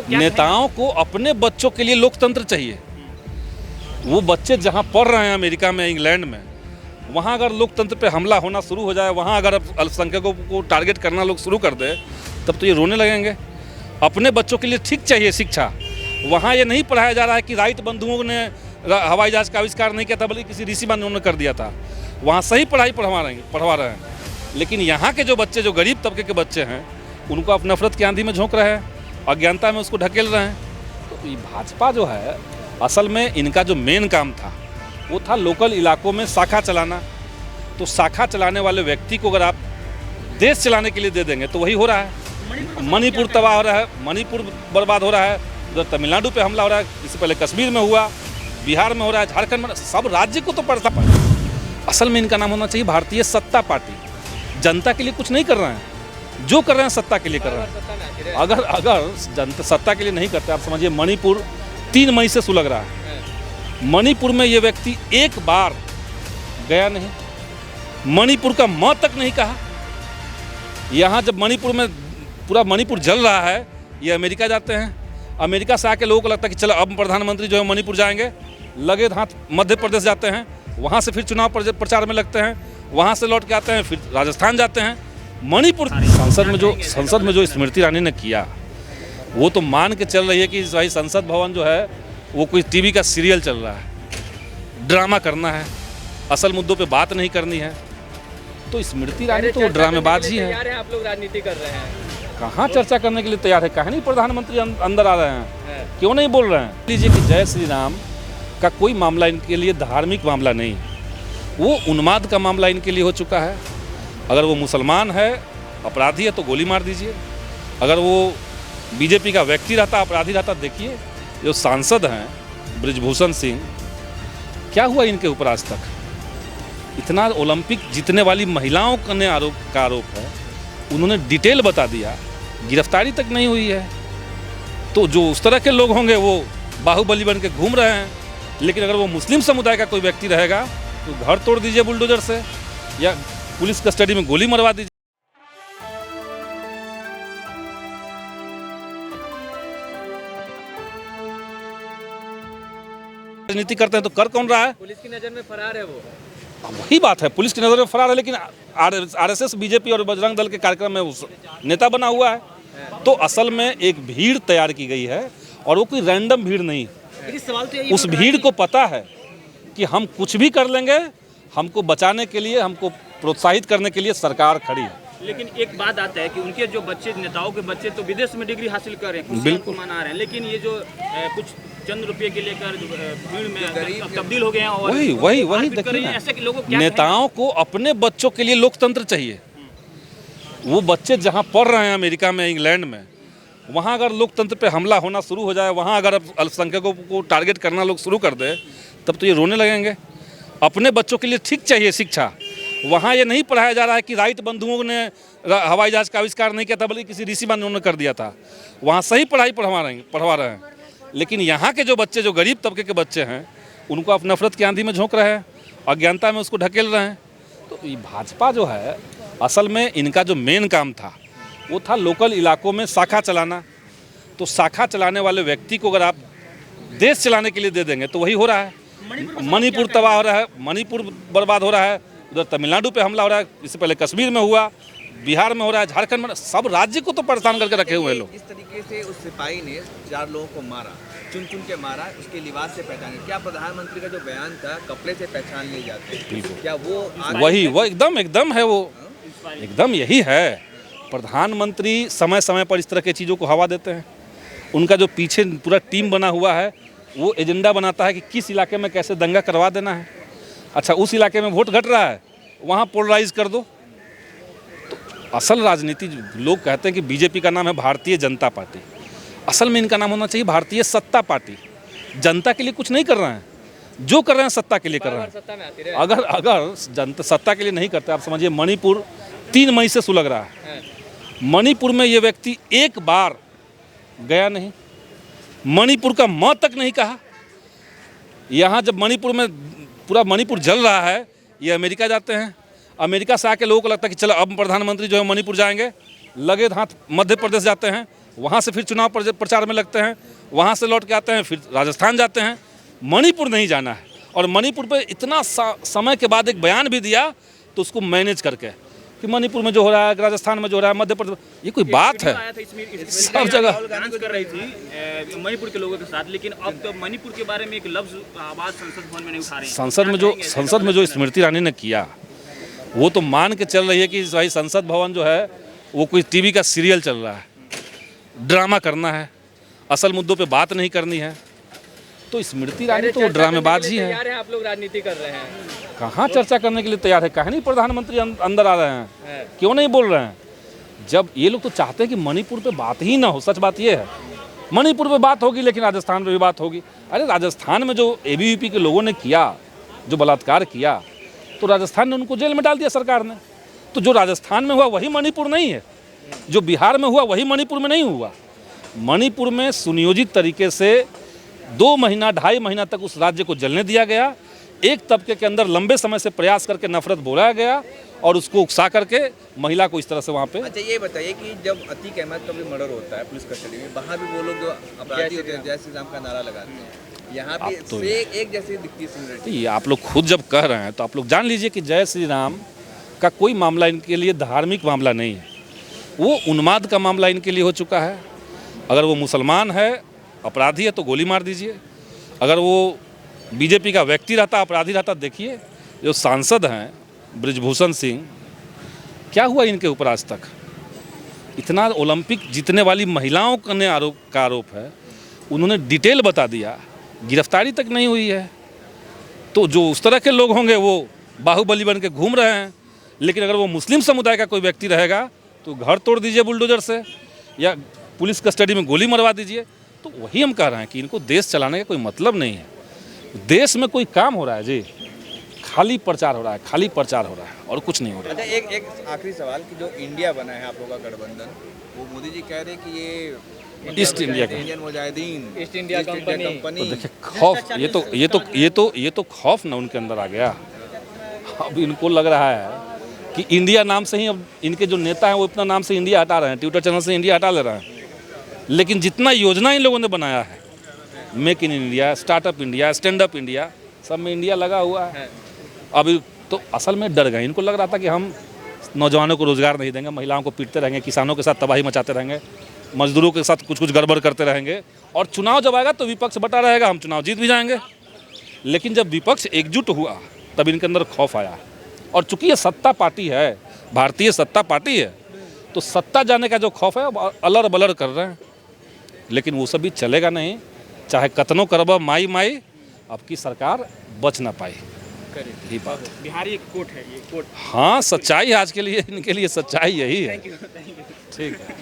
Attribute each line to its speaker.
Speaker 1: नेताओं को अपने बच्चों के लिए लोकतंत्र चाहिए। वो बच्चे जहाँ पढ़ रहे हैं अमेरिका में, इंग्लैंड में, वहाँ अगर लोकतंत्र पे हमला होना शुरू हो जाए, वहाँ अगर अल्पसंख्यकों को टारगेट करना लोग शुरू कर दे, तब तो ये रोने लगेंगे। अपने बच्चों के लिए ठीक चाहिए शिक्षा। वहाँ ये नहीं पढ़ाया जा रहा है कि राइट बंधुओं ने हवाई जहाज़ का आविष्कार नहीं किया था, बल्कि किसी ऋषि मुनि ने कर दिया था। वहाँ सही पढ़ाई पढ़वा रहे हैं। लेकिन यहाँ के जो बच्चे, जो गरीब तबके के बच्चे हैं, उनको आप नफरत की आंधी में झोंक रहे हैं, अज्ञानता में उसको ढकेल रहे हैं। तो ये भाजपा जो है, असल में इनका जो मेन काम था वो था लोकल इलाकों में शाखा चलाना। तो शाखा चलाने वाले व्यक्ति को अगर आप देश चलाने के लिए दे देंगे तो वही हो रहा है। मणिपुर तबाह हो रहा है, मणिपुर बर्बाद हो रहा है, उधर तमिलनाडु पे हमला हो रहा है, इससे पहले कश्मीर में हुआ, बिहार में हो रहा है, झारखंड में, सब राज्य को तो पड़ता है। असल में इनका नाम होना चाहिए भारतीय सत्ता पार्टी। जनता के लिए कुछ नहीं कर रहे हैं, जो कर रहे हैं सत्ता के लिए कर रहे हैं। अगर जनता सत्ता के लिए नहीं करते, आप समझिए मणिपुर 3 मई से सुलग रहा है। मणिपुर में ये व्यक्ति एक बार गया नहीं, मणिपुर का म तक नहीं कहा। यहाँ जब मणिपुर में पूरा मणिपुर जल रहा है, ये अमेरिका जाते हैं। अमेरिका से आके लोगों को लगता है कि चलो अब प्रधानमंत्री जो है मणिपुर जाएंगे, लगे हाथ मध्य प्रदेश जाते हैं, वहाँ से फिर चुनाव प्रचार में लगते हैं, वहाँ से लौट के आते हैं, फिर राजस्थान जाते हैं। मणिपुर संसद में जो स्मृति ईरानी ने किया, वो तो मान के चल रही है कि भाई संसद भवन जो है वो कोई टीवी का सीरियल चल रहा है, ड्रामा करना है, असल मुद्दों पे बात नहीं करनी है। तो स्मृति ईरानी तो ड्रामेबाज ही है।
Speaker 2: आप लोग राजनीति कर रहे हैं,
Speaker 1: कहाँ चर्चा करने के लिए तैयार है? कहीं नहीं प्रधानमंत्री अंदर आ रहे हैं, क्यों नहीं बोल रहे हैं? लीजिए कि जय श्री राम का कोई मामला इनके लिए धार्मिक मामला नहीं, वो उन्माद का मामला इनके लिए हो चुका है। अगर वो मुसलमान है, अपराधी है, तो गोली मार दीजिए। अगर वो बीजेपी का व्यक्ति रहता, अपराधी रहता, देखिए जो सांसद हैं बृजभूषण सिंह, क्या हुआ इनके ऊपर आज तक? इतना ओलंपिक जीतने वाली महिलाओं का आरोप है, उन्होंने डिटेल बता दिया, गिरफ्तारी तक नहीं हुई है। तो जो उस तरह के लोग होंगे वो बाहुबली बन के घूम रहे हैं। लेकिन अगर वो मुस्लिम समुदाय का कोई व्यक्ति रहेगा तो घर तोड़ दीजिए बुलडोजर से, या पुलिस कस्टडी में गोली मरवा दीजिए। राजनीति करते हैं तो कर कौन रहा है?
Speaker 2: पुलिस की नज़र में फरार है वो।
Speaker 1: वही बात है, पुलिस की नज़र में फरार है, लेकिन आरएसएस, बीजेपी और बजरंग दल के कार्यक्रम में उस नेता बना हुआ है। तो असल में एक भीड़ तैयार की गई है, और वो कोई रैंडम भीड़ नहीं। उस भीड़ को पता है कि हम कुछ भी कर लेंगे, हमको बचाने के लिए, हमको प्रोत्साहित करने के लिए सरकार खड़ी है।
Speaker 2: लेकिन एक बात आता है कि उनके जो बच्चे, नेताओं के बच्चे तो विदेश में डिग्री हासिल कर रहे हैं, बिल्कुल मना रहे हैं, लेकिन ये जो कुछ चंद रुपये के लेकर भीड़ में तब्दील हो गए हैं, और
Speaker 1: वही देखिए,
Speaker 2: ऐसे लोगों
Speaker 1: नेताओं को अपने बच्चों के लिए लोकतंत्र चाहिए। वो बच्चे जहाँ पढ़ रहे हैं अमेरिका में, इंग्लैंड में, वहाँ अगर लोकतंत्र पे हमला होना शुरू हो जाए, वहाँ अगर अल्पसंख्यकों को टारगेट करना लोग शुरू कर दे, तब तो ये रोने लगेंगे। अपने बच्चों के लिए ठीक चाहिए शिक्षा। वहाँ ये नहीं पढ़ाया जा रहा है कि राइट बंधुओं ने हवाई जहाज़ का आविष्कार नहीं किया था, बल्कि किसी ऋषि मुनि ने कर दिया था। वहाँ सही पढ़ाई पढ़वा रहे हैं। लेकिन यहाँ के जो बच्चे, जो गरीब तबके के बच्चे हैं, उनको आप नफरत की आंधी में झोंक रहे हैं, अज्ञानता में उसको ढकेल रहे हैं। तो ये भाजपा जो है, असल में इनका जो मेन काम था वो था लोकल इलाकों में शाखा चलाना। तो शाखा चलाने वाले व्यक्ति को अगर आप देश चलाने के लिए दे देंगे तो वही हो रहा है। मणिपुर तबाह हो रहा है, मणिपुर बर्बाद हो रहा है, उधर तमिलनाडु पे हमला हो रहा है, इससे पहले कश्मीर में हुआ, बिहार में हो रहा है, झारखंड में, सब राज्य को तो परेशान करके रखे हुए लोग।
Speaker 3: इस तरीके से उस सिपाही ने 4 लोगों को मारा, चुन चुन के मारा, उसके लिबास से पहचाने। क्या प्रधानमंत्री का जो बयान था, कपड़े से पहचान लिए जाते हैं, क्या वो
Speaker 1: वो एकदम है, वो एकदम यही है। प्रधानमंत्री समय समय पर इस तरह की चीज़ों को हवा देते हैं। उनका जो पीछे पूरा टीम बना हुआ है, वो एजेंडा बनाता है कि किस इलाके में कैसे दंगा करवा देना है। अच्छा, उस इलाके में वोट घट रहा है, वहाँ पोलराइज कर दो। तो असल राजनीति, लोग कहते हैं कि बीजेपी का नाम है भारतीय जनता पार्टी, असल में इनका नाम होना चाहिए भारतीय सत्ता पार्टी। जनता के लिए कुछ नहीं कर रहे हैं, जो कर रहे हैं सत्ता के लिए कर रहे हैं। अगर जनता सत्ता के लिए नहीं करते, आप समझिए मणिपुर 3 मई से सुलग रहा है। मणिपुर में ये व्यक्ति एक बार गया नहीं, मणिपुर का म तक नहीं कहा। यहाँ जब मणिपुर में पूरा मणिपुर जल रहा है, ये अमेरिका जाते हैं। अमेरिका से आके लोगों को लगता है कि चलो अब प्रधानमंत्री जो है मणिपुर जाएंगे, लगे हाथ मध्य प्रदेश जाते हैं, वहाँ से फिर चुनाव प्रचार में लगते हैं, वहाँ से लौट के आते हैं, फिर राजस्थान जाते हैं। मणिपुर नहीं जाना है। और मणिपुर पे इतना समय के बाद एक बयान भी दिया तो उसको मैनेज करके कि मणिपुर में जो हो रहा है, राजस्थान में जो हो रहा है, मध्य प्रदेश, ये कोई बात है? सब जगह
Speaker 2: डांस कर रही थी मणिपुर के लोगों के साथ, लेकिन अब तो मणिपुर के बारे में एक लफ्ज आवाज संसद भवन में नहीं उठा रही।
Speaker 1: संसद में जो स्मृति ईरानी ने किया, वो तो मान के चल रही है कि भाई संसद भवन जो है वो कोई टीवी का सीरियल चल रहा है, ड्रामा करना है, असल मुद्दों पे बात नहीं करनी है। तो स्मृति ईरानी तो ड्रामेबाज ही है।
Speaker 4: आप लोग राजनीति कर रहे हैं,
Speaker 1: कहाँ चर्चा करने के लिए तैयार है? कहीं नहीं प्रधानमंत्री अंदर आ रहे हैं, क्यों नहीं बोल रहे हैं? जब ये लोग तो चाहते हैं कि मणिपुर पे बात ही ना हो। सच बात ये है, मणिपुर पे बात होगी लेकिन राजस्थान पे भी बात होगी। अरे राजस्थान में जो ABVP के लोगों ने किया, जो बलात्कार किया, तो राजस्थान ने उनको जेल में डाल दिया सरकार ने। तो जो राजस्थान में हुआ वही मणिपुर नहीं है, जो बिहार में हुआ वही मणिपुर में नहीं हुआ। मणिपुर में सुनियोजित तरीके से 2 महीना 2.5 महीना तक उस राज्य को जलने दिया गया। एक तबके के अंदर लंबे समय से प्रयास करके नफरत बोलाया गया और उसको उकसा करके महिला को इस तरह से वहाँ पे।
Speaker 3: अच्छा ये बताइए कि जब अतीक अहमद का भी मर्डर होता है पुलिस कस्टडी में, वहाँ भी वो लोग जो अपराधी होते हैं जय श्री राम का नारा लगाते हैं, यहाँ भी
Speaker 1: तो
Speaker 3: एक जैसी दिखती है सिमिलरिटी।
Speaker 1: आप लोग खुद जब कह रहे हैं तो आप लोग जान लीजिए कि जय श्री राम का कोई मामला इनके लिए धार्मिक मामला नहीं है, वो उन्माद का मामला इनके लिए हो चुका है। अगर वो मुसलमान है, अपराधी है, तो गोली मार दीजिए। अगर वो BJP का व्यक्ति रहता, अपराधी रहता, देखिए जो सांसद हैं बृजभूषण सिंह, क्या हुआ इनके ऊपर आज तक? इतना ओलंपिक जीतने वाली महिलाओं का आरोप है, उन्होंने डिटेल बता दिया, गिरफ्तारी तक नहीं हुई है। तो जो उस तरह के लोग होंगे वो बाहुबली बन के घूम रहे हैं। लेकिन अगर वो मुस्लिम समुदाय का कोई व्यक्ति रहेगा तो घर तोड़ दीजिए बुलडोजर से, या पुलिस कस्टडी में गोली मरवा दीजिए। तो वही हम कह रहे हैं कि इनको देश चलाने का कोई मतलब नहीं है। देश में कोई काम हो रहा है जी, खाली प्रचार हो रहा है, खाली प्रचार हो रहा है और कुछ नहीं हो रहा है।
Speaker 3: अच्छा एक आखिरी सवाल कि जो इंडिया बना है आप लोगों का गठबंधन, वो मोदी जी कह रहे हैं कि ये
Speaker 1: ईस्ट इंडिया का,
Speaker 3: Indian Mujahideen,
Speaker 4: east India company.
Speaker 1: तो देखिए खौफ, ये तो खौफ ना उनके अंदर आ गया। अब इनको लग रहा है कि इंडिया नाम से ही अब इनके जो नेता हैं वो इतना नाम से इंडिया हटा रहे हैं, ट्विटर चैनल से इंडिया हटा ले रहे हैं। लेकिन जितना योजना इन लोगों ने बनाया है, make in India, startup India, stand up India, सब में इंडिया लगा हुआ है। अभी तो असल में डर गए। इनको लग रहा था कि हम नौजवानों को रोजगार नहीं देंगे, महिलाओं को पीटते रहेंगे, किसानों के साथ तबाही मचाते रहेंगे, मजदूरों के साथ कुछ गड़बड़ करते रहेंगे, और चुनाव जब आएगा तो विपक्ष बटा रहेगा, हम चुनाव जीत भी जाएंगे। लेकिन जब विपक्ष एकजुट हुआ तब इनके अंदर खौफ आया। और चूंकि ये सत्ता पार्टी है, भारतीय सत्ता पार्टी है, तो सत्ता जाने का जो खौफ है अलर बलर कर रहे हैं। लेकिन वो सब भी चलेगा नहीं, चाहे कतनो करबा माई माई, अब की सरकार बच ना पाई। यही बात है।
Speaker 2: बिहारी एक कोट है, ये कोट।
Speaker 1: हाँ, सच्चाई आज के लिए, इनके लिए सच्चाई यही है। ठीक है।